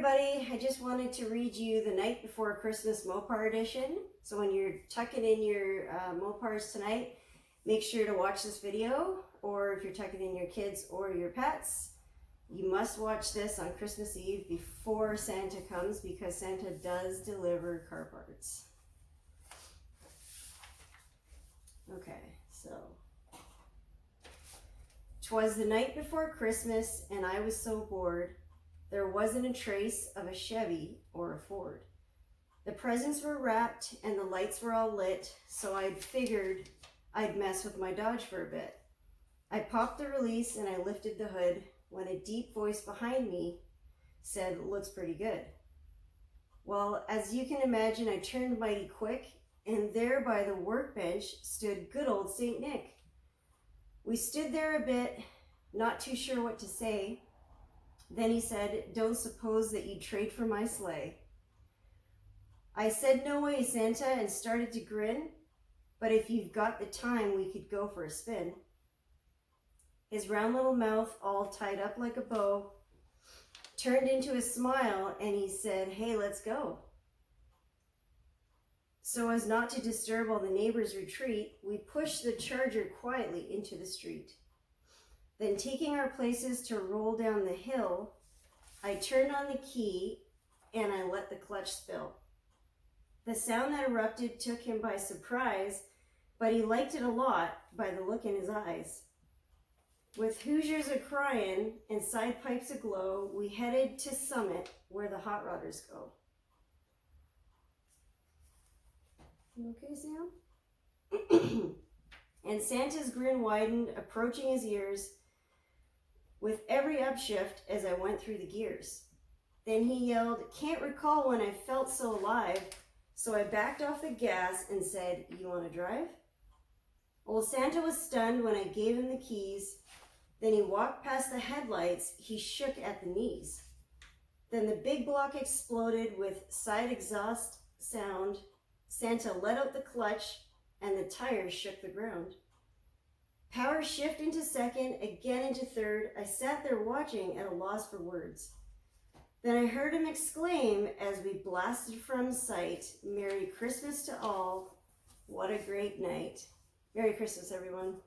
everybody, I just wanted to read you the Night Before Christmas Mopar edition. So when you're tucking in your Mopars tonight, make sure to watch this video, or if you're tucking in your kids or your pets, you must watch this on Christmas Eve before Santa comes, because Santa does deliver car parts. Okay, so. 'Twas the night before Christmas, and I was so bored, there wasn't a trace of a Chevy or a Ford. The presents were wrapped and the lights were all lit, so I'd figured I'd mess with my Dodge for a bit. I popped the release and I lifted the hood when a deep voice behind me said, "Looks pretty good." Well, as you can imagine, I turned mighty quick, and there by the workbench stood good old St. Nick. We stood there a bit, not too sure what to say. Then he said, "Don't suppose that you'd trade for my sleigh." I said, "No way, Santa," and started to grin, "But if you've got the time, we could go for a spin." His round little mouth, all tied up like a bow, turned into a smile, and he said, "Hey, let's go." So as not to disturb all the neighbors' retreat, we pushed the Charger quietly into the street. Then, taking our places to roll down the hill, I turned on the key and I let the clutch spill. The sound that erupted took him by surprise, but he liked it a lot by the look in his eyes. With Hoosiers a-crying and side pipes aglow, we headed to Summit, where the hot rodders go. You okay, Sam? And Santa's grin widened, approaching his ears with every upshift as I went through the gears. Then he yelled, "Can't recall when I felt so alive," so I backed off the gas and said, "You want to drive?" Old Santa was stunned when I gave him the keys. Then he walked past the headlights. He shook at the knees. Then the big block exploded with side exhaust sound. Santa let out the clutch and the tires shook the ground. Power shift into second, again into third. I sat there watching at a loss for words. Then I heard him exclaim as we blasted from sight, "Merry Christmas to all. What a great night." Merry Christmas, everyone.